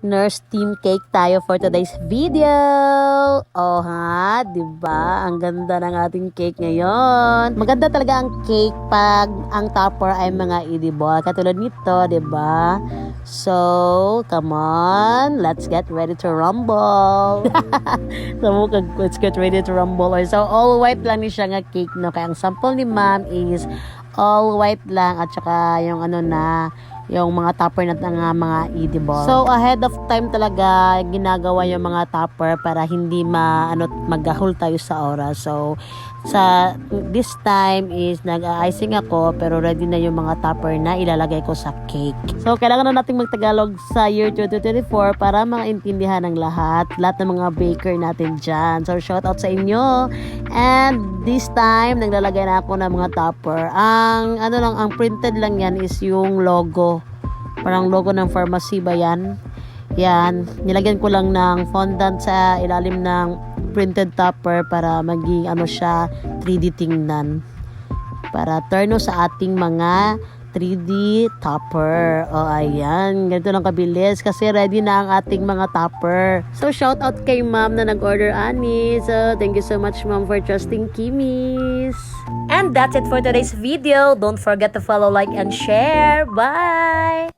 nurse team cake tayo for today's video. Oh ha, diba? Ang ganda ng ating cake ngayon. Maganda talaga ang cake pag ang topper ay mga edible. Katulad nito, diba? So, come on. Let's get ready to rumble. Let's get ready to rumble. So, all white lang ni siya nga cake, no? Kaya ang sample ni ma'am is all white lang at saka yung ano na yung mga topper na mga edible. So ahead of time talaga ginagawa yung mga topper para hindi maghahol tayo sa oras. So sa this time is nag-icing ako pero ready na yung mga topper na ilalagay ko sa cake. So kailangan na nating magtagalog sa year 2024 para maintindihan ng lahat ng mga baker natin dyan. So shout out sa inyo. And this time naglalagay na ako ng mga topper. Ang printed lang yan is yung logo. Parang logo ng pharmacy ba yan? Yan. Nilagyan ko lang ng fondant sa ilalim ng printed topper para maging siya 3D tingnan. Para turno sa ating mga 3D topper. O ayan. Ganito lang kabilis kasi ready na ang ating mga topper. So shout out kay ma'am na nag-order ani. So thank you so much ma'am for trusting Kimis. And that's it for today's video. Don't forget to follow, like, and share. Bye!